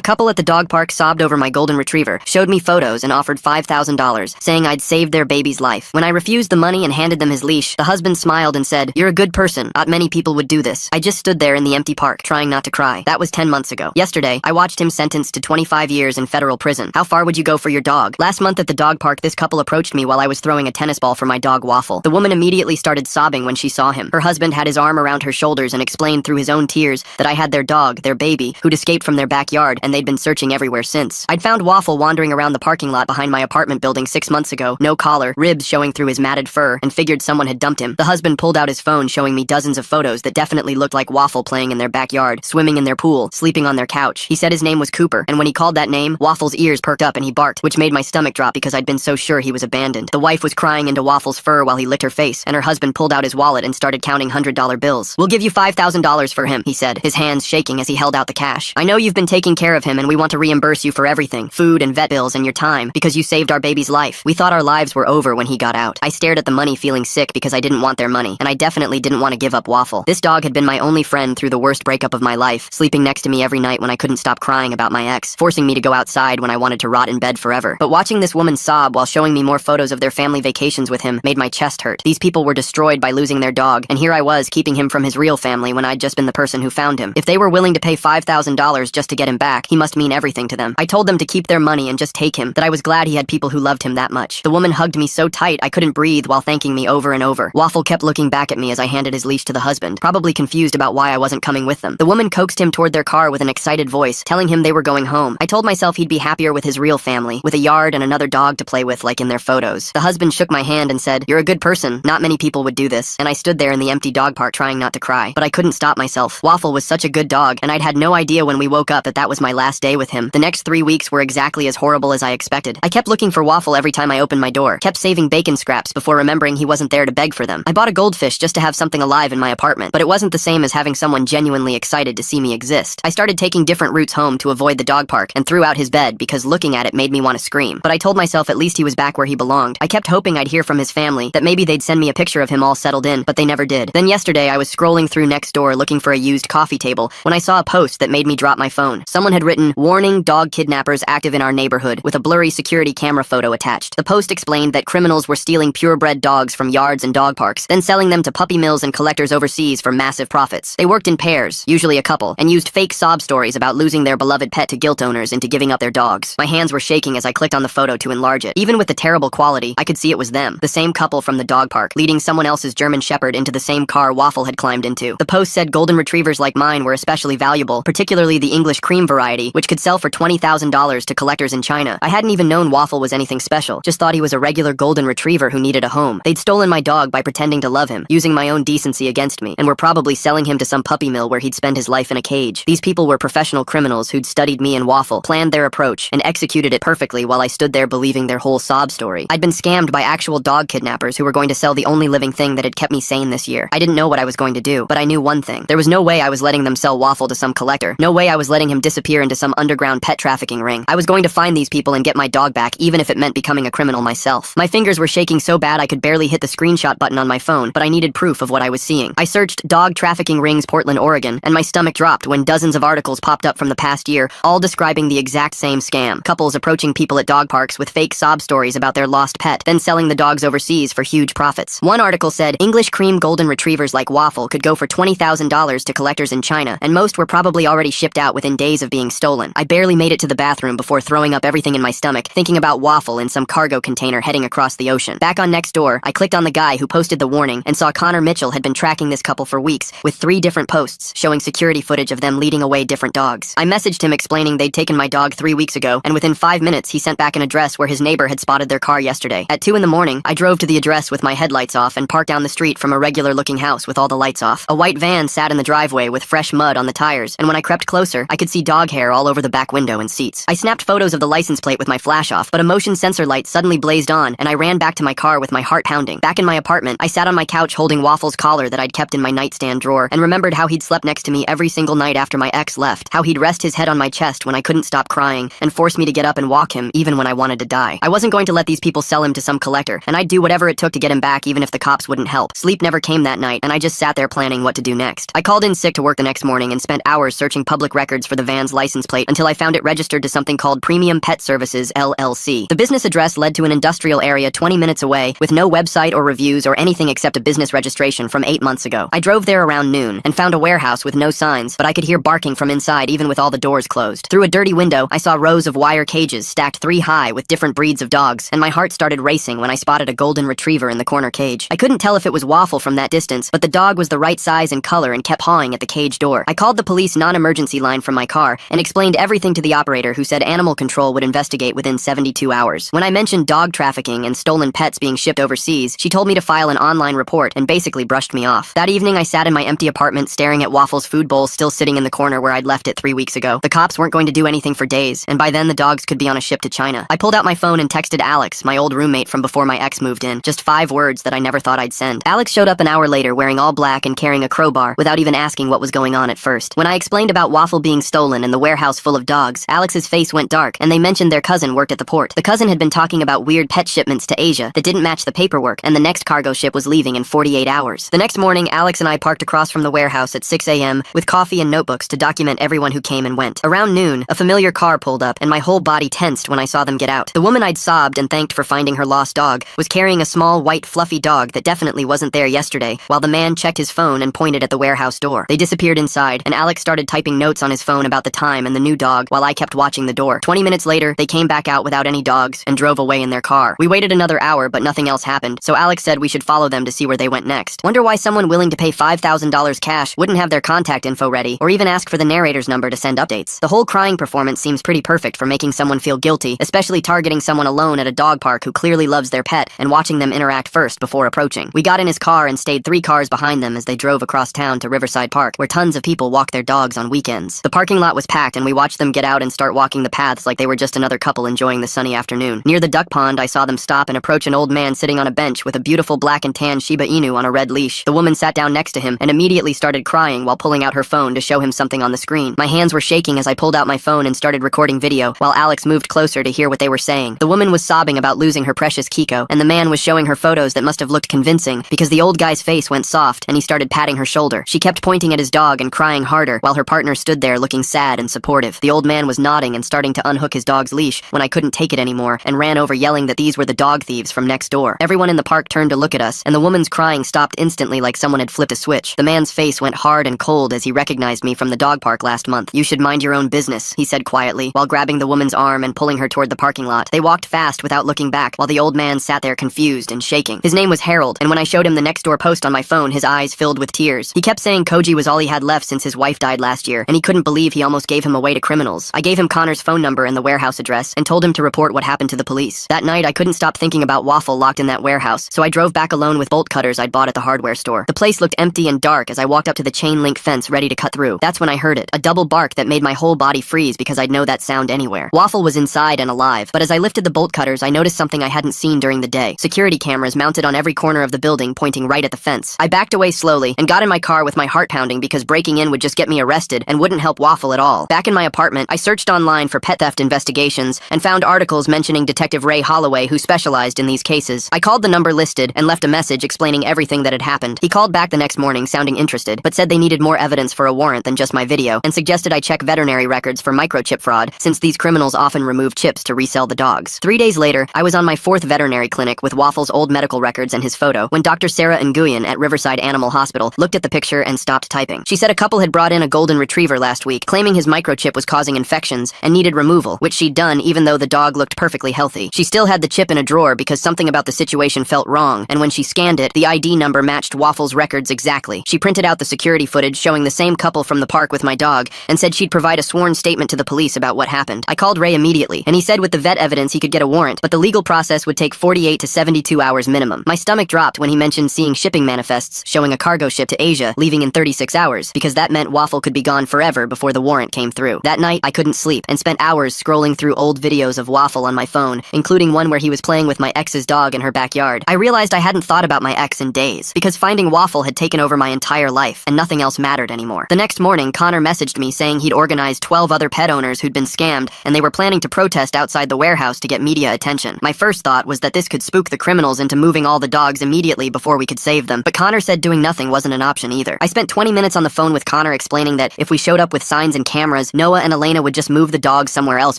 couple at the dog park sobbed over my golden retriever, showed me photos, and offered $5,000, saying I'd saved their baby's life. When I refused the money and handed them his leash, the husband smiled and said, "You're a good person. Not many people would do this." I just stood there in the empty park, trying not to cry. That was 10 months ago. Yesterday, I watched him sentenced to 25 years in federal prison. How far would you go for your dog? Last month at the dog park, this couple approached me while I was throwing a tennis ball for my dog Waffle. The woman immediately started sobbing when she saw him. Her husband had his arm around her shoulders and explained through his own tears that I had their dog, their baby, who'd escaped from their backyard, and they'd been searching everywhere since. I'd found Waffle wandering around the parking lot behind my apartment building 6 months ago, no collar, ribs showing through his matted fur, and figured someone had dumped him. The husband pulled out his phone, showing me dozens of photos that definitely looked like Waffle playing in their backyard, swimming in their pool, sleeping on their couch. He said his name was Cooper, and when he called that name, Waffle's ears perked up and he barked, which made my stomach drop because I'd been so sure he was abandoned. The wife was crying into Waffle's fur while he licked her face, and her husband pulled out his wallet and started counting $100 bills. "We'll give you $5,000 for him," he said, his hands shaking as he held out the cash. "I know you've been taking care of him and we want to reimburse you for everything, food and vet bills and your time, because you saved our baby's life. We thought our lives were over when he got out." I stared at the money feeling sick because I didn't want their money, and I definitely didn't want to give up Waffle. This dog had been my only friend through the worst breakup of my life, sleeping next to me every night when I couldn't stop crying about my ex, forcing me to go outside when I wanted to rot in bed forever. But watching this woman sob while showing me more photos of their family vacations with him made my chest hurt. These people were destroyed by losing their dog, and here I was keeping him from his real family when I'd just been the person who found him. If they were willing to pay $5,000 just to get him back, he must mean everything to them. I told them to keep their money and just take him, that I was glad he had people who loved him that much. The woman hugged me so tight I couldn't breathe while thanking me over and over. Waffle kept looking back at me as I handed his leash to the husband, probably confused about why I wasn't coming with them. The woman coaxed him toward their car with an excited voice, telling him they were going home. I told myself he'd be happier with his real family, with a yard and another dog to play with like in their photos. The husband shook my hand and said, "You're a good person. Not many people would do this." And I stood there in the empty dog park trying not to cry. But I couldn't stop myself. Waffle was such a good dog, and I'd had no idea when we woke up that that was my last day with him. The next 3 weeks were exactly as horrible as I expected. I kept looking for Waffle every time I opened my door, kept saving bacon scraps before remembering he wasn't there to beg for them. I bought a goldfish just to have something alive in my apartment, but it wasn't the same as having someone genuinely excited to see me exist. I started taking different routes home to avoid the dog park and threw out his bed because looking at it made me want to scream. But I told myself at least he was back where he belonged. I kept hoping I'd hear from his family, that maybe they'd send me a picture of him all settled in, but they never did. Then yesterday I was scrolling through Nextdoor looking for a used coffee table when I saw a post that made me drop my phone. Someone had written, "Warning, dog kidnappers active in our neighborhood," with a blurry security camera photo attached. The post explained that criminals were stealing purebred dogs from yards and dog parks, then selling them to puppy mills and collectors overseas for massive profits. They worked in pairs, usually a couple, and used fake sob stories about losing their beloved pet to guilt owners into giving up their dogs. My hands were shaking as I clicked on the photo to enlarge it. Even with the terrible quality, I could see it was them, the same couple from the dog park, leading someone else's German Shepherd into the same car Waffle had climbed into. The post said golden retrievers like mine were especially valuable, particularly the English cream variety, which could sell for $20,000 to collectors in China. I hadn't even known Waffle was anything special, just thought he was a regular golden retriever who needed a home. They'd stolen my dog by pretending to love him, using my own decency against me, and were probably selling him to some puppy mill where he'd spend his life in a cage. These people were professional criminals who'd studied me and Waffle, planned their approach, and executed it perfectly while I stood there believing their whole sob story. I'd been scammed by actual dog kidnappers who were going to sell the only living thing that had kept me sane this year. I didn't know what I was going to do, but I knew one thing. There was no way I was letting them sell Waffle to some collector. No way I was letting him disappear into some underground pet trafficking ring. I was going to find these people and get my dog back, even if it meant becoming a criminal myself. My fingers were shaking so bad I could barely hit the screenshot button on my phone, but I needed proof of what I was seeing. I searched dog trafficking rings Portland, Oregon, and my stomach dropped when dozens of articles popped up from the past year, all describing the exact same scam. Couples approaching people at dog parks with fake sob stories about their lost pet, then selling the dogs overseas for huge profits. One article said, English cream golden retrievers like Waffle could go for $20,000 to collectors in China, and most were probably already shipped out within days of being stolen. I barely made it to the bathroom before throwing up everything in my stomach, thinking about Waffle in some cargo container heading across the ocean. Back on Nextdoor, I clicked on the guy who posted the warning and saw Connor Mitchell had been tracking this couple for weeks, with 3 different posts showing security footage of them leading away different dogs. I messaged him explaining they'd taken my dog 3 weeks ago, and within 5 minutes he sent back an address where his neighbor had spotted their car yesterday. At 2 in the morning, I drove to the address with my headlights off and parked down the street from a regular-looking house with all the lights off. A white van sat in the driveway with fresh mud on the tires, and when I crept closer, I could see dog hair all over the back window and seats. I snapped photos of the license plate with my flash off, but a motion sensor light suddenly blazed on, and I ran back to my car with my heart pounding. Back in my apartment, I sat on my couch holding Waffle's collar that I'd kept in my nightstand drawer, and remembered how he'd slept next to me every single night after my ex left, how he'd rest his head on my chest when I couldn't stop crying, and force me to get up and walk him even when I wanted to die. I wasn't going to let these people sell him to some collector, and I'd do whatever it took to get him back even if the cops wouldn't help. Sleep never came that night, and I just sat there planning what to do next. I called in sick to work the next morning and spent hours searching public records for the van's license license plate until I found it registered to something called Premium Pet Services LLC. The business address led to an industrial area 20 minutes away with no website or reviews or anything except a business registration from 8 months ago. I drove there around noon and found a warehouse with no signs, but I could hear barking from inside even with all the doors closed. Through a dirty window, I saw rows of wire cages stacked 3 high with different breeds of dogs, and my heart started racing when I spotted a golden retriever in the corner cage. I couldn't tell if it was Waffle from that distance, but the dog was the right size and color and kept pawing at the cage door. I called the police non-emergency line from my car and explained everything to the operator, who said animal control would investigate within 72 hours. When I mentioned dog trafficking and stolen pets being shipped overseas, she told me to file an online report and basically brushed me off. That evening, I sat in my empty apartment staring at Waffle's food bowl still sitting in the corner where I'd left it 3 weeks ago. The cops weren't going to do anything for days, and by then the dogs could be on a ship to China. I pulled out my phone and texted Alex, my old roommate from before my ex moved in, just 5 words that I never thought I'd send. Alex showed up an hour later wearing all black and carrying a crowbar without even asking what was going on at first. When I explained about Waffle being stolen and the warehouse full of dogs, Alex's face went dark, and they mentioned their cousin worked at the port. The cousin had been talking about weird pet shipments to Asia that didn't match the paperwork, and the next cargo ship was leaving in 48 hours. The next morning, Alex and I parked across from the warehouse at 6 a.m. with coffee and notebooks to document everyone who came and went. Around noon, a familiar car pulled up, and my whole body tensed when I saw them get out. The woman I'd sobbed and thanked for finding her lost dog was carrying a small, white, fluffy dog that definitely wasn't there yesterday, while the man checked his phone and pointed at the warehouse door. They disappeared inside, and Alex started typing notes on his phone about the time and the new dog while I kept watching the door. 20 minutes later, they came back out without any dogs and drove away in their car. We waited another hour, but nothing else happened, so Alex said we should follow them to see where they went next. Wonder why someone willing to pay $5,000 cash wouldn't have their contact info ready, or even ask for the narrator's number to send updates. The whole crying performance seems pretty perfect for making someone feel guilty, especially targeting someone alone at a dog park who clearly loves their pet and watching them interact first before approaching. We got in his car and stayed 3 cars behind them as they drove across town to Riverside Park, where tons of people walk their dogs on weekends. The parking lot was packed, and we watched them get out and start walking the paths like they were just another couple enjoying the sunny afternoon. Near the duck pond, I saw them stop and approach an old man sitting on a bench with a beautiful black and tan Shiba Inu on a red leash. The woman sat down next to him and immediately started crying while pulling out her phone to show him something on the screen. My hands were shaking as I pulled out my phone and started recording video, while Alex moved closer to hear what they were saying. The woman was sobbing about losing her precious Kiko, and the man was showing her photos that must have looked convincing because the old guy's face went soft and he started patting her shoulder. She kept pointing at his dog and crying harder while her partner stood there looking sad and supportive. The old man was nodding and starting to unhook his dog's leash when I couldn't take it anymore and ran over yelling that these were the dog thieves from next door. Everyone in the park turned to look at us, and the woman's crying stopped instantly like someone had flipped a switch. The man's face went hard and cold as he recognized me from the dog park last month. "You should mind your own business," he said quietly, while grabbing the woman's arm and pulling her toward the parking lot. They walked fast without looking back, while the old man sat there confused and shaking. His name was Harold, and when I showed him the next door post on my phone, his eyes filled with tears. He kept saying Koji was all he had left since his wife died last year, and he couldn't believe he almost gave him away to criminals. I gave him Connor's phone number and the warehouse address, and told him to report what happened to the police. That night, I couldn't stop thinking about Waffle locked in that warehouse, so I drove back alone with bolt cutters I'd bought at the hardware store. The place looked empty and dark as I walked up to the chain link fence ready to cut through. That's when I heard it, a double bark that made my whole body freeze because I'd know that sound anywhere. Waffle was inside and alive, but as I lifted the bolt cutters, I noticed something I hadn't seen during the day. Security cameras mounted on every corner of the building pointing right at the fence. I backed away slowly and got in my car with my heart pounding because breaking in would just get me arrested and wouldn't help Waffle at all. Back in my apartment, I searched online for pet theft investigations and found articles mentioning Detective Ray Holloway, who specialized in these cases. I called the number listed and left a message explaining everything that had happened. He called back the next morning sounding interested, but said they needed more evidence for a warrant than just my video, and suggested I check veterinary records for microchip fraud, since these criminals often remove chips to resell the dogs. 3 days later, I was on my 4th veterinary clinic with Waffle's old medical records and his photo when Dr. Sarah Nguyen at Riverside Animal Hospital looked at the picture and stopped typing. She said a couple had brought in a golden retriever last week, claiming his microchip was causing infections and needed removal, which she'd done even though the dog looked perfectly healthy. She still had the chip in a drawer because something about the situation felt wrong, and when she scanned it, the ID number matched Waffle's records exactly. She printed out the security footage showing the same couple from the park with my dog and said she'd provide a sworn statement to the police about what happened. I called Ray immediately, and he said with the vet evidence he could get a warrant, but the legal process would take 48 to 72 hours minimum. My stomach dropped when he mentioned seeing shipping manifests showing a cargo ship to Asia leaving in 36 hours, because that meant Waffle could be gone forever before the warrant came through. That night, I couldn't sleep and spent hours scrolling through old videos of Waffle on my phone, including one where he was playing with my ex's dog in her backyard. I realized I hadn't thought about my ex in days, because finding Waffle had taken over my entire life, and nothing else mattered anymore. The next morning, Connor messaged me saying he'd organized 12 other pet owners who'd been scammed, and they were planning to protest outside the warehouse to get media attention. My first thought was that this could spook the criminals into moving all the dogs immediately before we could save them, but Connor said doing nothing wasn't an option either. I spent 20 minutes on the phone with Connor explaining that if we showed up with signs and cameras was, Noah and Elena would just move the dogs somewhere else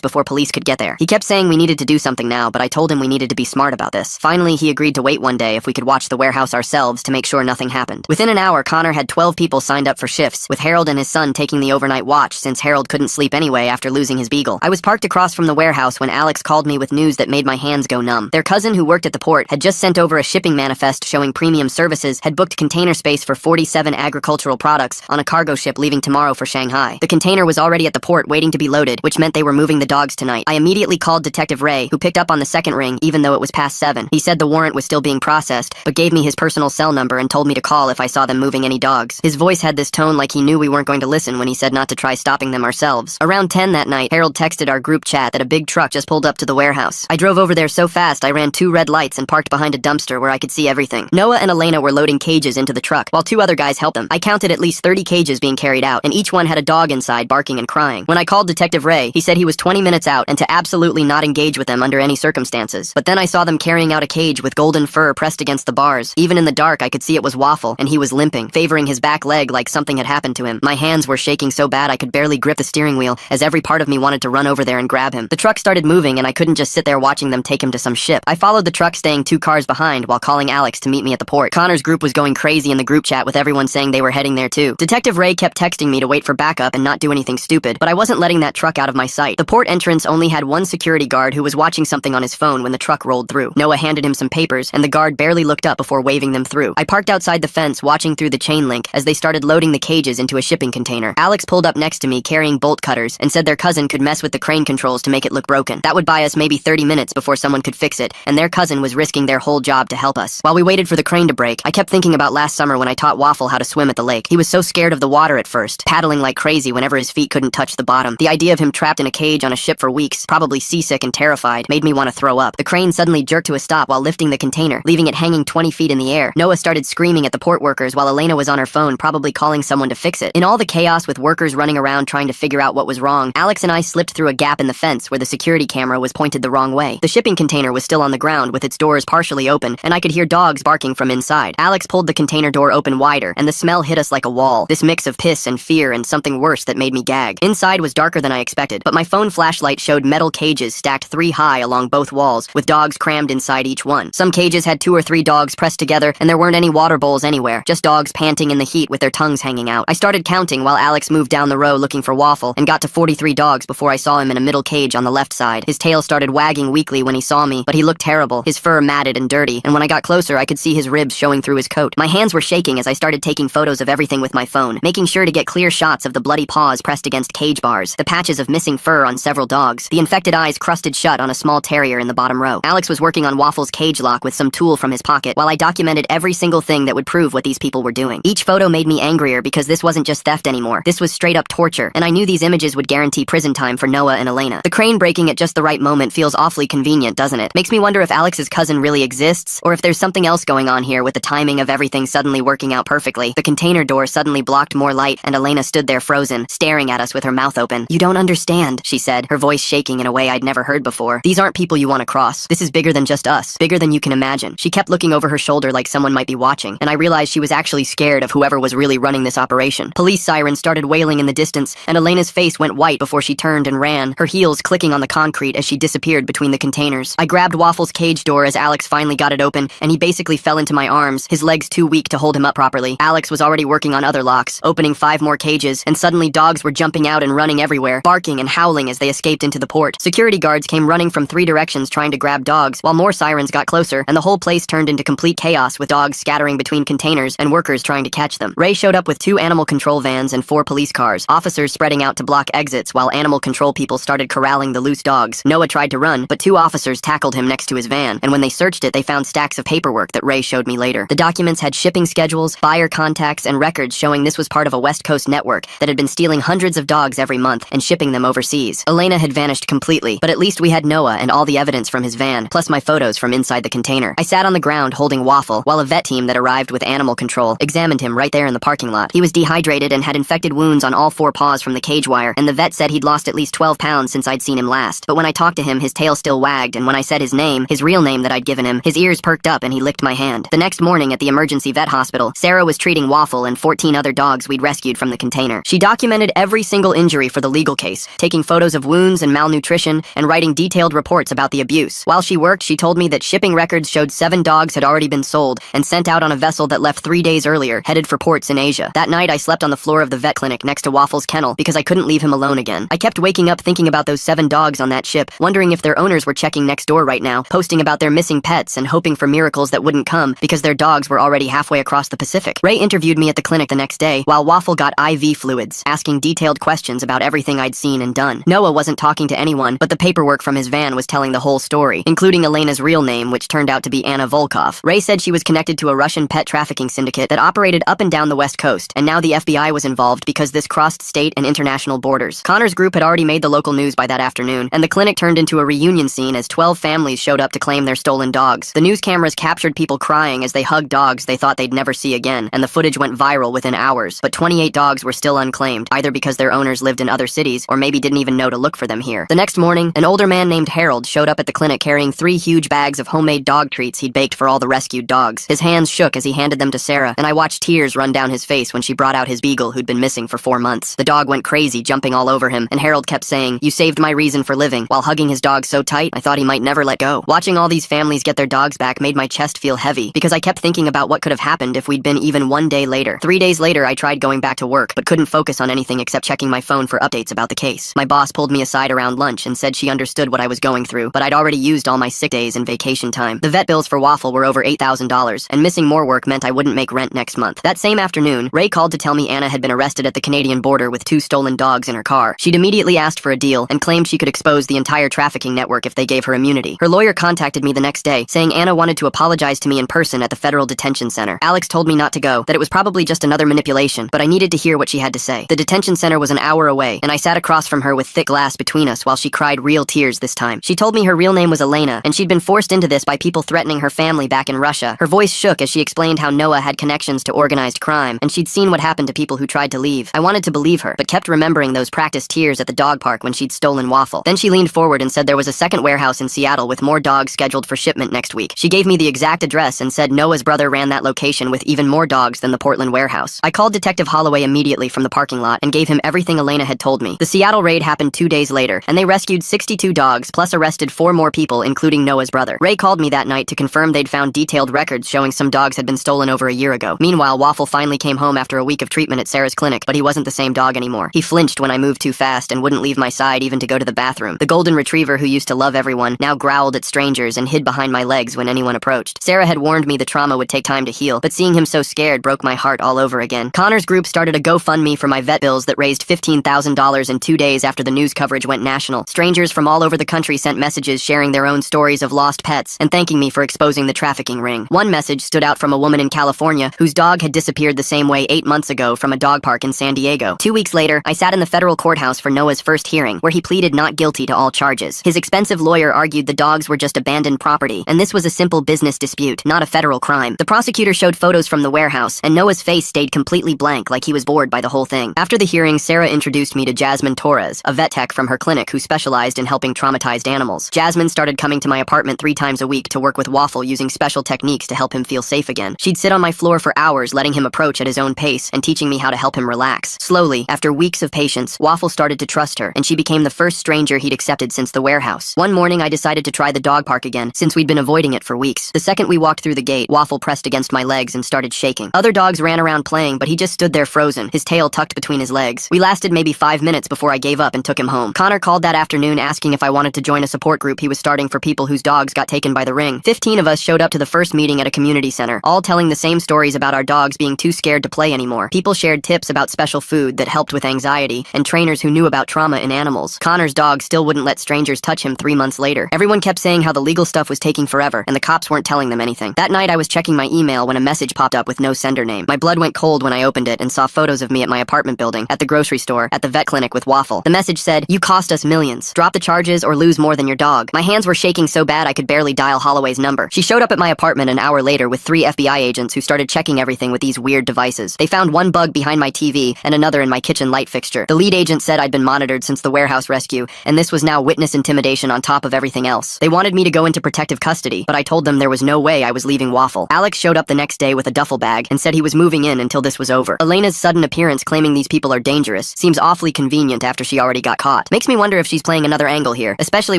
before police could get there. He kept saying we needed to do something now, but I told him we needed to be smart about this. Finally, he agreed to wait one day if we could watch the warehouse ourselves to make sure nothing happened. Within an hour, Connor had 12 people signed up for shifts, with Harold and his son taking the overnight watch since Harold couldn't sleep anyway after losing his beagle. I was parked across from the warehouse when Alex called me with news that made my hands go numb. Their cousin who worked at the port had just sent over a shipping manifest showing Premium Services had booked container space for 47 agricultural products on a cargo ship leaving tomorrow for Shanghai. The container was already at the port waiting to be loaded, which meant they were moving the dogs tonight. I immediately called Detective Ray, who picked up on the second ring even though it was past 7. He said the warrant was still being processed, but gave me his personal cell number and told me to call if I saw them moving any dogs. His voice had this tone like he knew we weren't going to listen when he said not to try stopping them ourselves. Around 10 that night, Harold texted our group chat that a big truck just pulled up to the warehouse. I drove over there so fast I ran 2 red lights and parked behind a dumpster where I could see everything. Noah and Elena were loading cages into the truck, while 2 other guys helped them. I counted at least 30 cages being carried out, and each one had a dog inside barking and crying. When I called Detective Ray, he said he was 20 minutes out and to absolutely not engage with them under any circumstances. But then I saw them carrying out a cage with golden fur pressed against the bars. Even in the dark, I could see it was Waffle, and he was limping, favoring his back leg like something had happened to him. My hands were shaking so bad I could barely grip the steering wheel, as every part of me wanted to run over there and grab him. The truck started moving, and I couldn't just sit there watching them take him to some ship. I followed the truck, staying 2 cars behind while calling Alex to meet me at the port. Connor's group was going crazy in the group chat with everyone saying they were heading there too. Detective Ray kept texting me to wait for backup and not do anything stupid, but I wasn't letting that truck out of my sight. The port entrance only had 1 security guard who was watching something on his phone when the truck rolled through. Noah handed him some papers, and the guard barely looked up before waving them through. I parked outside the fence, watching through the chain link as they started loading the cages into a shipping container. Alex pulled up next to me carrying bolt cutters and said their cousin could mess with the crane controls to make it look broken. That would buy us maybe 30 minutes before someone could fix it, and their cousin was risking their whole job to help us. While we waited for the crane to break, I kept thinking about last summer when I taught Waffle how to swim at the lake. He was so scared of the water at first, paddling like crazy whenever his feet couldn't touch the bottom. The idea of him trapped in a cage on a ship for weeks, probably seasick and terrified, made me want to throw up. The crane suddenly jerked to a stop while lifting the container, leaving it hanging 20 feet in the air. Noah started screaming at the port workers while Elena was on her phone, probably calling someone to fix it. In all the chaos with workers running around trying to figure out what was wrong, Alex and I slipped through a gap in the fence where the security camera was pointed the wrong way. The shipping container was still on the ground with its doors partially open, and I could hear dogs barking from inside. Alex pulled the container door open wider, and the smell hit us like a wall. This mix of piss and fear and something worse that made me gag. Inside was darker than I expected, but my phone flashlight showed metal cages stacked 3 high along both walls, with dogs crammed inside each one. Some cages had 2 or 3 dogs pressed together, and there weren't any water bowls anywhere, just dogs panting in the heat with their tongues hanging out. I started counting while Alex moved down the row looking for Waffle, and got to 43 dogs before I saw him in a middle cage on the left side. His tail started wagging weakly when he saw me, but he looked terrible, his fur matted and dirty, and when I got closer I could see his ribs showing through his coat. My hands were shaking as I started taking photos of everything with my phone, making sure to get clear shots of the bloody paws pressed against cage bars, the patches of missing fur on several dogs, the infected eyes crusted shut on a small terrier in the bottom row. Alex was working on Waffle's cage lock with some tool from his pocket while I documented every single thing that would prove what these people were doing. Each photo made me angrier because this wasn't just theft anymore. This was straight up torture, and I knew these images would guarantee prison time for Noah and Elena. The crane breaking at just the right moment feels awfully convenient, doesn't it? Makes me wonder if Alex's cousin really exists, or if there's something else going on here with the timing of everything suddenly working out perfectly. The container door suddenly blocked more light, and Elena stood there frozen, staring at us with her mouth open. "You don't understand," she said, her voice shaking in a way I'd never heard before. "These aren't people you want to cross. This is bigger than just us, bigger than you can imagine." She kept looking over her shoulder like someone might be watching, and I realized she was actually scared of whoever was really running this operation. Police sirens started wailing in the distance, and Elena's face went white before she turned and ran, her heels clicking on the concrete as she disappeared between the containers. I grabbed Waffle's cage door as Alex finally got it open, and he basically fell into my arms, his legs too weak to hold him up properly. Alex was already working on other locks, opening 5 more cages, and suddenly dogs were jumping out and running everywhere, barking and howling as they escaped into the port. Security guards came running from 3 directions trying to grab dogs, while more sirens got closer, and the whole place turned into complete chaos with dogs scattering between containers and workers trying to catch them. Ray showed up with 2 animal control vans and 4 police cars, officers spreading out to block exits while animal control people started corralling the loose dogs. Noah tried to run, but 2 officers tackled him next to his van, and when they searched it, they found stacks of paperwork that Ray showed me later. The documents had shipping schedules, buyer contacts, and records showing this was part of a West Coast network that had been stealing hundreds of dogs every month and shipping them overseas. Elena had vanished completely, but at least we had Noah and all the evidence from his van, plus my photos from inside the container. I sat on the ground holding Waffle, while a vet team that arrived with animal control examined him right there in the parking lot. He was dehydrated and had infected wounds on all 4 paws from the cage wire, and the vet said he'd lost at least 12 pounds since I'd seen him last. But when I talked to him, his tail still wagged, and when I said his name, his real name that I'd given him, his ears perked up and he licked my hand. The next morning at the emergency vet hospital, Sarah was treating Waffle and 14 other dogs we'd rescued from the container. She documented every single injury for the legal case, taking photos of wounds and malnutrition, and writing detailed reports about the abuse. While she worked, she told me that shipping records showed 7 dogs had already been sold and sent out on a vessel that left 3 days earlier, headed for ports in Asia. That night, I slept on the floor of the vet clinic next to Waffle's kennel because I couldn't leave him alone again. I kept waking up thinking about those 7 dogs on that ship, wondering if their owners were checking next door right now, posting about their missing pets and hoping for miracles that wouldn't come because their dogs were already halfway across the Pacific. Ray interviewed me at the clinic the next day, while Waffle got IV fluids, asking detailed questions about everything I'd seen and done. Noah wasn't talking to anyone, but the paperwork from his van was telling the whole story, including Elena's real name, which turned out to be Anna Volkov. Ray said she was connected to a Russian pet trafficking syndicate that operated up and down the West Coast, and now the FBI was involved because this crossed state and international borders. Connor's group had already made the local news by that afternoon, and the clinic turned into a reunion scene as 12 families showed up to claim their stolen dogs. The news cameras captured people crying as they hugged dogs they thought they'd never see again, and the footage went viral within hours. But 28 dogs were still unclaimed, either because their owners lived in other cities or maybe didn't even know to look for them here. The next morning, an older man named Harold showed up at the clinic carrying 3 huge bags of homemade dog treats he'd baked for all the rescued dogs. His hands shook as he handed them to Sarah, and I watched tears run down his face when she brought out his beagle who'd been missing for 4 months. The dog went crazy, jumping all over him, and Harold kept saying, "You saved my reason for living," while hugging his dog so tight I thought he might never let go. Watching all these families get their dogs back made my chest feel heavy, because I kept thinking about what could have happened if we'd been even 1 day later. 3 days later, I tried going back to work, but couldn't focus on anything except checking my phone for updates about the case. My boss pulled me aside around lunch and said she understood what I was going through, but I'd already used all my sick days and vacation time. The vet bills for Waffle were over $8,000, and missing more work meant I wouldn't make rent next month. That same afternoon, Ray called to tell me Anna had been arrested at the Canadian border with 2 stolen dogs in her car. She'd immediately asked for a deal and claimed she could expose the entire trafficking network if they gave her immunity. Her lawyer contacted me the next day, saying Anna wanted to apologize to me in person at the Federal Detention Center. Alex told me not to go, that it was probably just another manipulation, but I needed to hear what she had to say. The detention center was an hour away, and I sat across from her with thick glass between us while she cried real tears this time. She told me her real name was Elena, and she'd been forced into this by people threatening her family back in Russia. Her voice shook as she explained how Noah had connections to organized crime, and she'd seen what happened to people who tried to leave. I wanted to believe her, but kept remembering those practice tears at the dog park when she'd stolen Waffle. Then she leaned forward and said there was a second warehouse in Seattle with more dogs scheduled for shipment next week. She gave me the exact address and said Noah's brother ran that location with even more dogs than the Portland warehouse. I called Detective Holloway immediately from the parking lot and gave him everything Elena had told me. The Seattle raid happened 2 days later, and they rescued 62 dogs, plus arrested 4 more people, including Noah's brother. Ray called me that night to confirm they'd found detailed records showing some dogs had been stolen over a year ago. Meanwhile, Waffle finally came home after a week of treatment at Sarah's clinic, but he wasn't the same dog anymore. He flinched when I moved too fast and wouldn't leave my side even to go to the bathroom. The golden retriever who used to love everyone now growled at strangers and hid behind my legs when anyone approached. Sarah had warned me the trauma would take time to heal, but seeing him so scared broke my heart all over again. Connor's group started a GoFundMe for my vet bills that raised $15,000 in 2 days after the news coverage went national. Strangers from all over the country sent messages sharing their own stories of lost pets and thanking me for exposing the trafficking ring. One message stood out from a woman in California whose dog had disappeared the same way 8 months ago from a dog park in San Diego. 2 weeks later, I sat in the federal courthouse for Noah's first hearing, where he pleaded not guilty to all charges. His expensive lawyer argued the dogs were just abandoned property, and this was a simple business dispute, not a federal crime. The prosecutor showed photos from the warehouse, and Noah's face stayed completely blank, like he was bored by the whole thing. After the hearing, Sarah introduced me to Jasmine Torres, a vet tech from her clinic who specialized in helping traumatized animals. Jasmine started coming to my apartment 3 times a week to work with Waffle using special techniques to help him feel safe again. She'd sit on my floor for hours, letting him approach at his own pace and teaching me how to help him relax. Slowly, after weeks of patience, Waffle started to trust her, and she became the first stranger he'd accepted since the warehouse. One morning, I decided to try the dog park again, since we'd been avoiding it for weeks. The second we walked through the gate, Waffle pressed against my legs and started shaking. Other dogs ran around playing, but he just stood there frozen, his tail tucked between his legs. We lasted maybe 5 minutes before I gave up and took him home. Connor called that afternoon asking if I wanted to join a support group he was starting for people whose dogs got taken by the ring. 15 of us showed up to the first meeting at a community center, all telling the same stories about our dogs being too scared to play anymore. People shared tips about special food that helped with anxiety, and trainers who knew about trauma in animals. Connor's dog still wouldn't let strangers touch him 3 months later. Everyone kept saying how the legal stuff was taking forever, and the cops weren't telling them anything. That night I was checking my email when a message popped up with no sender name. My blood went cold when I opened it and saw photos of me at my apartment building, at the grocery store, at the vet clinic with Waffle. The message said, "You cost us millions. Drop the charges or lose more than your dog." My hands were shaking so bad I could barely dial Holloway's number. She showed up at my apartment an hour later with 3 FBI agents who started checking everything with these weird devices. They found one bug behind my TV and another in my kitchen light fixture. The lead agent said I'd been monitored since the warehouse rescue, and this was now witness intimidation on top of everything else. They wanted me to go into protective custody, but I told them there was no way I was leaving Waffle. Alex showed up the next day with a duffel bag and said he was moving in until this was over. Elena's sudden appearance claiming these people are dangerous dangerous seems awfully convenient after she already got caught. Makes me wonder if she's playing another angle here, especially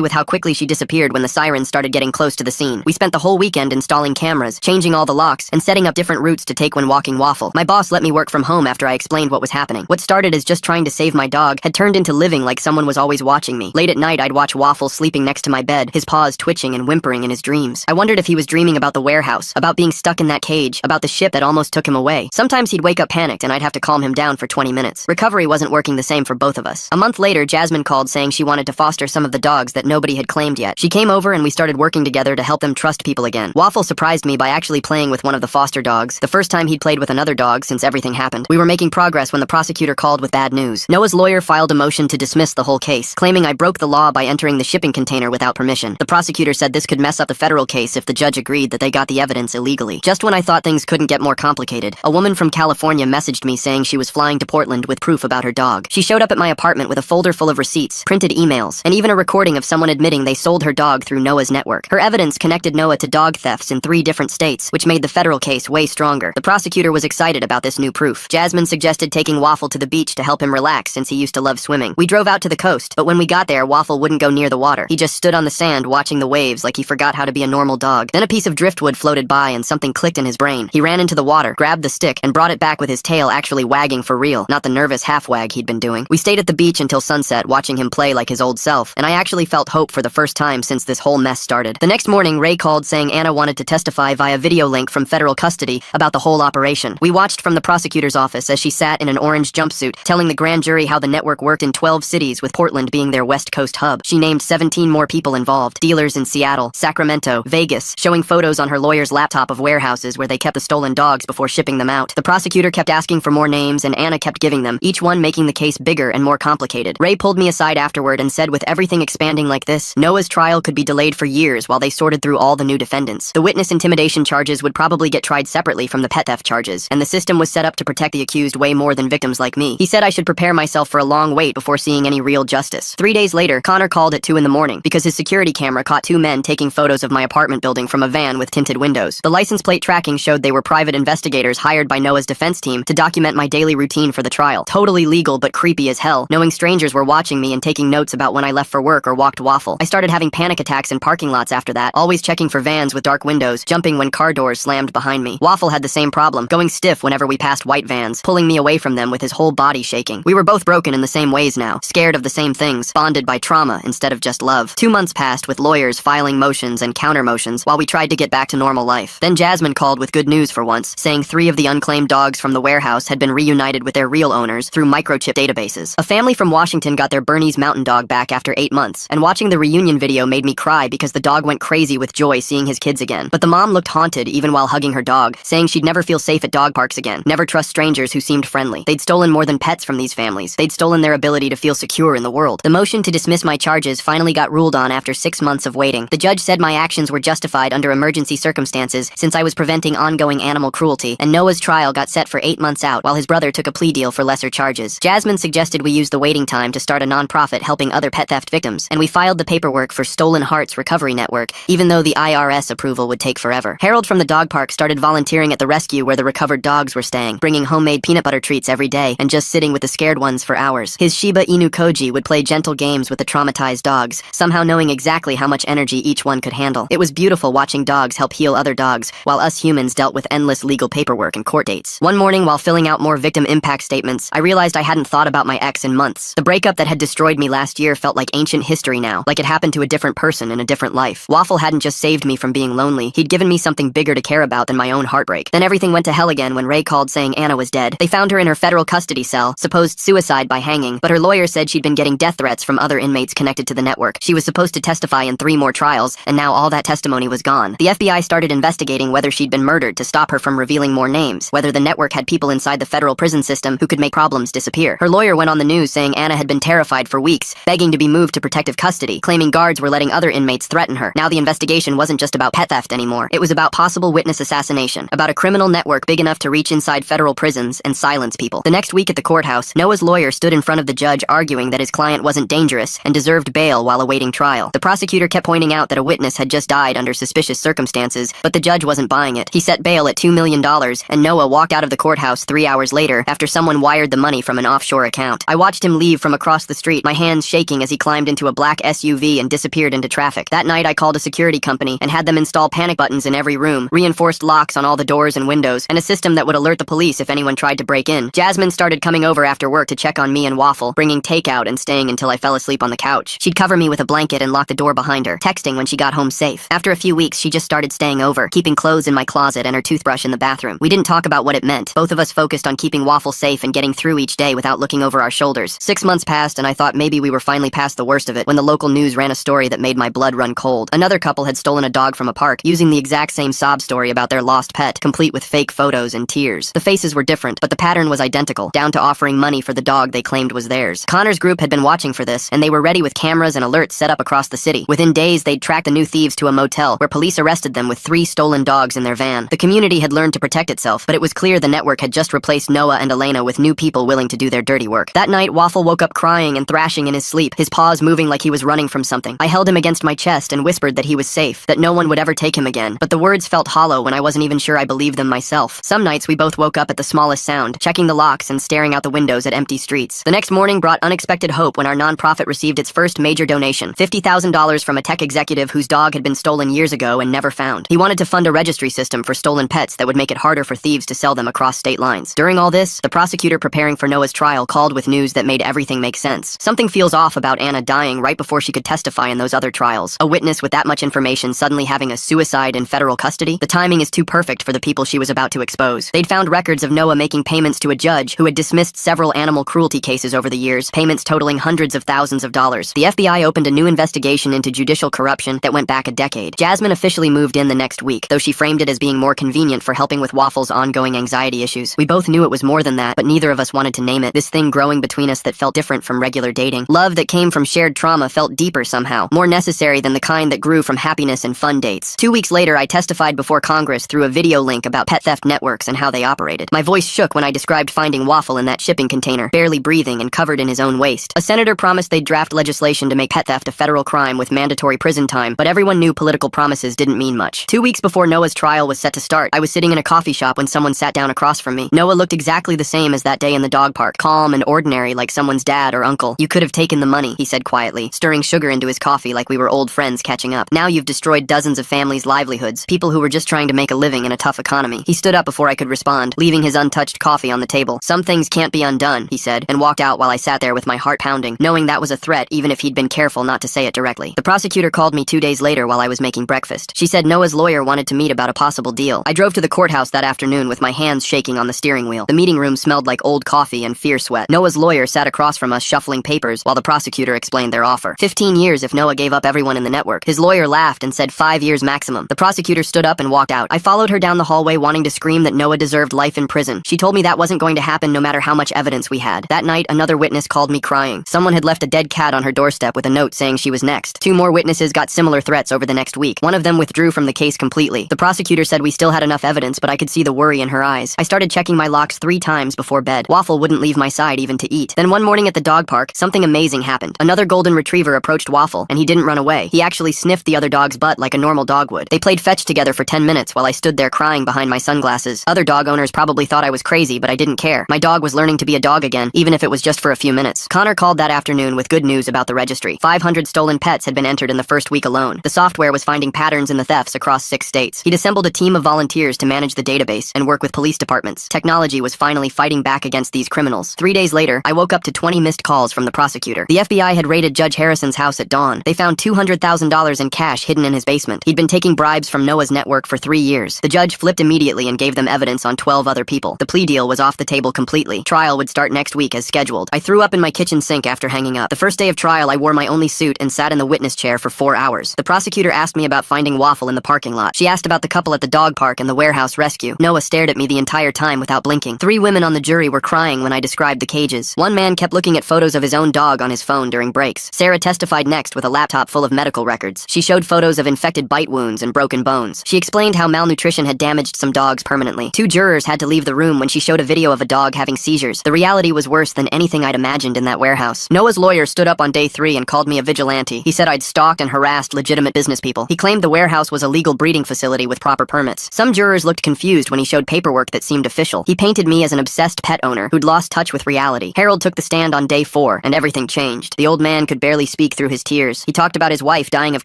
with how quickly she disappeared when the sirens started getting close to the scene. We spent the whole weekend installing cameras, changing all the locks, and setting up different routes to take when walking Waffle. My boss let me work from home after I explained what was happening. What started as just trying to save my dog had turned into living like someone was always watching me. Late at night, I'd watch Waffle sleeping next to my bed, his paws twitching and whimpering in his dreams. I wondered if he was dreaming about the warehouse, about being stuck in that cage, about the ship that almost took him away. Sometimes he'd wake up panicked and I'd have to calm him down for 20 minutes. Recovery wasn't working the same for both of us. A month later, Jasmine called saying she wanted to foster some of the dogs that nobody had claimed yet. She came over and we started working together to help them trust people again. Waffle surprised me by actually playing with one of the foster dogs, the first time he'd played with another dog since everything happened. We were making progress when the prosecutor called with bad news. Noah's lawyer filed a motion to dismiss the whole case, claiming I broke the law by entering the shipping container without permission. The prosecutor said this could mess up the federal case if the judge agreed that they got the evidence illegally. Just when I thought things couldn't get more complicated, a woman from California messaged me saying she was flying to Portland with proof about her dog. She showed up at my apartment with a folder full of receipts, printed emails, and even a recording of someone admitting they sold her dog through Noah's network. Her evidence connected Noah to dog thefts in 3 different states, which made the federal case way stronger. The prosecutor was excited about this new proof. Jasmine suggested taking Waffle to the beach to help him relax since he used to love swimming. We drove out to the coast, but when we got there, Waffle wouldn't go near the water. He just stood on the sand watching the waves like he forgot how to be a normal dog. Then a piece of driftwood floated by and something clicked in his brain. He ran into the water, grabbed the stick, and brought it back with his tail actually wagging for real, not the nervous half-wag he'd been doing. We stayed at the beach until sunset, watching him play like his old self, and I actually felt hope for the first time since this whole mess started. The next morning, Ray called saying Anna wanted to testify via video link from federal custody about the whole operation. We watched from the prosecutor's office as she sat in an orange jumpsuit, telling the grand jury how the network worked in 12 cities, with Portland being their West Coast hub. She named 17 more people involved, dealers in Seattle, Sacramento, Vegas, showing photos on her lawyer's laptop of warehouses where they kept the stolen dogs before shipping them out. The prosecutor kept asking for more names, and Anna kept giving them, each one making the case bigger and more complicated. Ray pulled me aside afterward and said with everything expanding like this, Noah's trial could be delayed for years while they sorted through all the new defendants. The witness intimidation charges would probably get tried separately from the pet theft charges, and the system was set up to protect the accused way more than victims like me. He said I should prepare myself for a long wait before seeing any real justice. 3 days later, Connor called at 2 in the morning because his security camera caught 2 men taking photos of my apartment building from a van with tinted windows. The license plate tracking showed they were private investigators hired by Noah's defense team to document my daily routine for the trial. Totally legal but creepy as hell, knowing strangers were watching me and taking notes about when I left for work or walked Waffle. I started having panic attacks in parking lots after that, always checking for vans with dark windows, jumping when car doors slammed behind me. Waffle had the same problem, going stiff whenever we passed white vans, pulling me away from them with his whole body shaking. We were both broken in the same ways now, scared of the same things, bonded by trauma instead of just love. 2 months passed with lawyers filing motions and counter motions while we tried to get back to normal life. Then Jasmine called with good news for once, saying 3 of the unclaimed dogs from the warehouse had been reunited with their real owners through microchip databases. A family from Washington got their Bernese Mountain Dog back after 8 months, and watching the reunion video made me cry because the dog went crazy with joy seeing his kids again. But the mom looked haunted even while hugging her dog, saying she'd never feel safe at dog parks again, never trust strangers who seemed friendly. They'd stolen more than pets from these families. They'd stolen their ability to feel secure in the world. The motion to dismiss my charges finally got ruled on after 6 months of waiting. The judge said my actions were justified under emergency circumstances since I was preventing ongoing animal cruelty, and Noah's trial got set for 8 months out while his brother took a plea deal for lesser charges. Jasmine suggested we use the waiting time to start a non-profit helping other pet theft victims, and we filed the paperwork for Stolen Hearts Recovery Network, even though the IRS approval would take forever. Harold from the dog park started volunteering at the rescue where the recovered dogs were staying, bringing homemade peanut butter treats every day and just sitting with the scared ones for hours. His Shiba Inu Koji would play gentle games with the traumatized dogs, somehow knowing exactly how much energy each one could handle. It was beautiful watching dogs help heal other dogs, while us humans dealt with endless legal paperwork and court dates. One morning, while filling out more victim impact statements, I realized I hadn't thought about my ex in months. The breakup that had destroyed me last year felt like ancient history now, like it happened to a different person in a different life. Waffle hadn't just saved me from being lonely, he'd given me something bigger to care about than my own heartbreak. Then everything went to hell again when Ray called saying Anna was dead. They found her in her federal custody cell, supposed suicide by hanging, but her lawyer said she'd been getting death threats from other inmates connected to the network. She was supposed to testify in 3 more trials, and now all that testimony was gone. The FBI started investigating whether she'd been murdered to stop her from revealing more names, whether the network had people inside the federal prison system who could make problems disappear. Her lawyer went on the news saying Anna had been terrified for weeks, begging to be moved to protective custody, claiming guards were letting other inmates threaten her. Now the investigation wasn't just about pet theft anymore. It was about possible witness assassination, about a criminal network big enough to reach inside federal prisons and silence people. The next week at the courthouse, Noah's lawyer stood in front of the judge arguing that his client wasn't dangerous and deserved bail while awaiting trial. The prosecutor kept pointing out that a witness had just died under suspicious circumstances, but the judge wasn't buying it. He set bail at $2 million, and Noah walked out of the courthouse 3 hours later after someone wired the money from from an offshore account. I watched him leave from across the street, my hands shaking as he climbed into a black SUV and disappeared into traffic. That night, I called a security company and had them install panic buttons in every room, reinforced locks on all the doors and windows, and a system that would alert the police if anyone tried to break in. Jasmine started coming over after work to check on me and Waffle, bringing takeout and staying until I fell asleep on the couch. She'd cover me with a blanket and lock the door behind her, texting when she got home safe. After a few weeks, she just started staying over, keeping clothes in my closet and her toothbrush in the bathroom. We didn't talk about what it meant. Both of us focused on keeping Waffle safe and getting through each day without looking over our shoulders. 6 months passed and I thought maybe we were finally past the worst of it when the local news ran a story that made my blood run cold. Another couple had stolen a dog from a park, using the exact same sob story about their lost pet, complete with fake photos and tears. The faces were different, but the pattern was identical, down to offering money for the dog they claimed was theirs. Connor's group had been watching for this, and they were ready with cameras and alerts set up across the city. Within days, they'd tracked the new thieves to a motel, where police arrested them with 3 stolen dogs in their van. The community had learned to protect itself, but it was clear the network had just replaced Noah and Elena with new people willing to do their dirty work. That night, Waffle woke up crying and thrashing in his sleep, his paws moving like he was running from something. I held him against my chest and whispered that he was safe, that no one would ever take him again, but the words felt hollow when I wasn't even sure I believed them myself. Some nights we both woke up at the smallest sound, checking the locks and staring out the windows at empty streets. The next morning brought unexpected hope when our nonprofit received its first major donation, $50,000 from a tech executive whose dog had been stolen years ago and never found. He wanted to fund a registry system for stolen pets that would make it harder for thieves to sell them across state lines. During all this, the prosecutor preparing for Noah's trial called with news that made everything make sense. Something feels off about Anna dying right before she could testify in those other trials. A witness with that much information suddenly having a suicide in federal custody? The timing is too perfect for the people she was about to expose. They'd found records of Noah making payments to a judge who had dismissed several animal cruelty cases over the years, payments totaling hundreds of thousands of dollars. The FBI opened a new investigation into judicial corruption that went back a decade. Jasmine officially moved in the next week, though she framed it as being more convenient for helping with Waffle's ongoing anxiety issues. We both knew it was more than that, but neither of us wanted to name it. This thing growing between us that felt different from regular dating. Love that came from shared trauma felt deeper somehow, more necessary than the kind that grew from happiness and fun dates. 2 weeks later, I testified before Congress through a video link about pet theft networks and how they operated. My voice shook when I described finding Waffle in that shipping container, barely breathing and covered in his own waste. A senator promised they'd draft legislation to make pet theft a federal crime with mandatory prison time, but everyone knew political promises didn't mean much. 2 weeks before Noah's trial was set to start, I was sitting in a coffee shop when someone sat down across from me. Noah looked exactly the same as that day in the dog park, calm and ordinary like someone's dad or uncle. "You could have taken the money," he said quietly, stirring sugar into his coffee like we were old friends catching up. "Now you've destroyed dozens of families' livelihoods, people who were just trying to make a living in a tough economy." He stood up before I could respond, leaving his untouched coffee on the table. "Some things can't be undone," he said, and walked out while I sat there with my heart pounding, knowing that was a threat even if he'd been careful not to say it directly. The prosecutor called me 2 days later while I was making breakfast. She said Noah's lawyer wanted to meet about a possible deal. I drove to the courthouse that afternoon with my hands shaking on the steering wheel. The meeting room smelled like old coffee and fear sweat. Noah's lawyer sat across from us shuffling papers while the prosecutor explained their offer. 15 years if Noah gave up everyone in the network. His lawyer laughed and said 5 years maximum. The prosecutor stood up and walked out. I followed her down the hallway wanting to scream that Noah deserved life in prison. She told me that wasn't going to happen no matter how much evidence we had. That night, another witness called me crying. Someone had left a dead cat on her doorstep with a note saying she was next. 2 more witnesses got similar threats over the next week. One of them withdrew from the case completely. The prosecutor said we still had enough evidence, but I could see the worry in her eyes. I started checking my locks 3 times before bed. Waffle wouldn't leave my side even to eat. Then one morning at the dog park, something amazing happened. Another golden retriever approached Waffle, and he didn't run away. He actually sniffed the other dog's butt like a normal dog would. They played fetch together for 10 minutes while I stood there crying behind my sunglasses. Other dog owners probably thought I was crazy, but I didn't care. My dog was learning to be a dog again, even if it was just for a few minutes. Connor called that afternoon with good news about the registry. 500 stolen pets had been entered in the first week alone. The software was finding patterns in the thefts across 6 states. He'd assembled a team of volunteers to manage the database and work with police departments. Technology was finally fighting back against these criminals. 3 days later, I woke up to 20 missed calls from the prosecutor. The FBI had raided Judge Harrison's house at dawn. They found $200,000 in cash hidden in his basement. He'd been taking bribes from Noah's network for 3 years. The judge flipped immediately and gave them evidence on 12 other people. The plea deal was off the table completely. Trial would start next week as scheduled. I threw up in my kitchen sink after hanging up. The first day of trial, I wore my only suit and sat in the witness chair for 4 hours. The prosecutor asked me about finding Waffle in the parking lot. She asked about the couple at the dog park and the warehouse rescue. Noah stared at me the entire time without blinking. 3 women on the jury were crying when I described the cages. One man kept looking at photos of his own dog on his phone during breaks. Sarah testified next with a laptop full of medical records. She showed photos of infected bite wounds and broken bones. She explained how malnutrition had damaged some dogs permanently. 2 jurors had to leave the room when she showed a video of a dog having seizures. The reality was worse than anything I'd imagined in that warehouse. Noah's lawyer stood up on day 3 and called me a vigilante. He said I'd stalked and harassed legitimate business people. He claimed the warehouse was a legal breeding facility with proper permits. Some jurors looked confused when he showed paperwork that seemed official. He painted me as an obsessed pet owner who'd lost lost touch with reality. Harold took the stand on day 4, and everything changed. The old man could barely speak through his tears. He talked about his wife dying of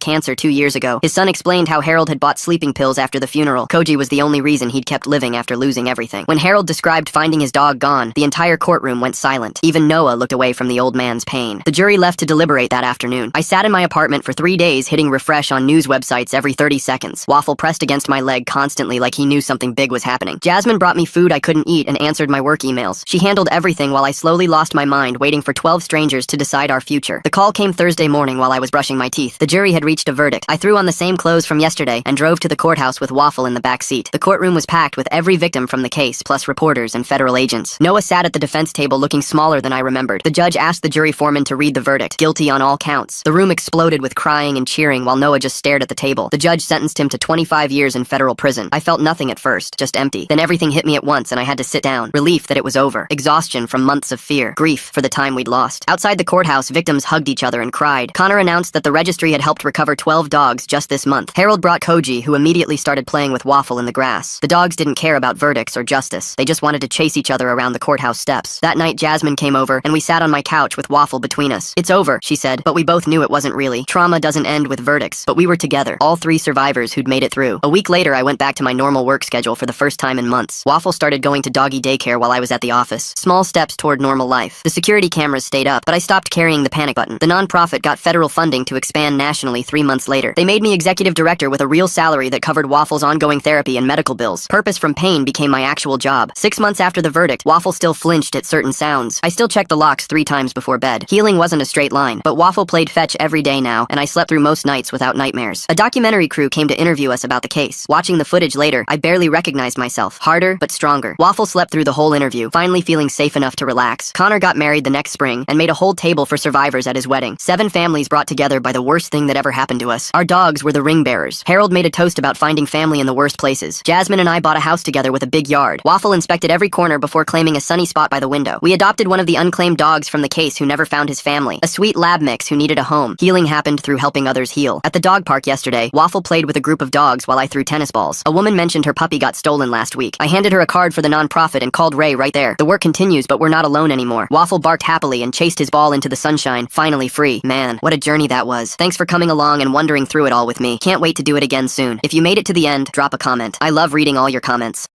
cancer 2 years ago. His son explained how Harold had bought sleeping pills after the funeral. Koji was the only reason he'd kept living after losing everything. When Harold described finding his dog gone, the entire courtroom went silent. Even Noah looked away from the old man's pain. The jury left to deliberate that afternoon. I sat in my apartment for 3 days, hitting refresh on news websites every 30 seconds. Waffle pressed against my leg constantly like he knew something big was happening. Jasmine brought me food I couldn't eat and answered my work emails. She handled everything while I slowly lost my mind, waiting for 12 strangers to decide our future. The call came Thursday morning while I was brushing my teeth. The jury had reached a verdict. I threw on the same clothes from yesterday and drove to the courthouse with Waffle in the back seat. The courtroom was packed with every victim from the case, plus reporters and federal agents. Noah sat at the defense table looking smaller than I remembered. The judge asked the jury foreman to read the verdict, guilty on all counts. The room exploded with crying and cheering while Noah just stared at the table. The judge sentenced him to 25 years in federal prison. I felt nothing at first, just empty. Then everything hit me at once and I had to sit down. Relief that it was over. Exhaustion from months of fear. Grief for the time we'd lost. Outside the courthouse, victims hugged each other and cried. Connor announced that the registry had helped recover 12 dogs just this month. Harold brought Koji, who immediately started playing with Waffle in the grass. The dogs didn't care about verdicts or justice. They just wanted to chase each other around the courthouse steps. That night, Jasmine came over, and we sat on my couch with Waffle between us. "It's over," she said, but we both knew it wasn't really. Trauma doesn't end with verdicts, but we were together, all 3 survivors who'd made it through. A week later, I went back to my normal work schedule for the first time in months. Waffle started going to doggy daycare while I was at the office. Small steps toward normal life. The security cameras stayed up, but I stopped carrying the panic button. The nonprofit got federal funding to expand nationally 3 months later. They made me executive director with a real salary that covered Waffle's ongoing therapy and medical bills. Purpose from pain became my actual job. 6 months after the verdict, Waffle still flinched at certain sounds. I still checked the locks 3 times before bed. Healing wasn't a straight line, but Waffle played fetch every day now, and I slept through most nights without nightmares. A documentary crew came to interview us about the case. Watching the footage later, I barely recognized myself. Harder, but stronger. Waffle slept through the whole interview, finally feeling safe enough to relax. Connor got married the next spring and made a whole table for survivors at his wedding. 7 families brought together by the worst thing that ever happened to us. Our dogs were the ring bearers. Harold made a toast about finding family in the worst places. Jasmine and I bought a house together with a big yard. Waffle inspected every corner before claiming a sunny spot by the window. We adopted one of the unclaimed dogs from the case who never found his family. A sweet lab mix who needed a home. Healing happened through helping others heal. At the dog park yesterday, Waffle played with a group of dogs while I threw tennis balls. A woman mentioned her puppy got stolen last week. I handed her a card for the nonprofit and called Ray right there. The work continues, but we're not alone anymore. Waffle barked happily and chased his ball into the sunshine, finally free. Man, what a journey that was. Thanks for coming along and wandering through it all with me. Can't wait to do it again soon. If you made it to the end, drop a comment. I love reading all your comments.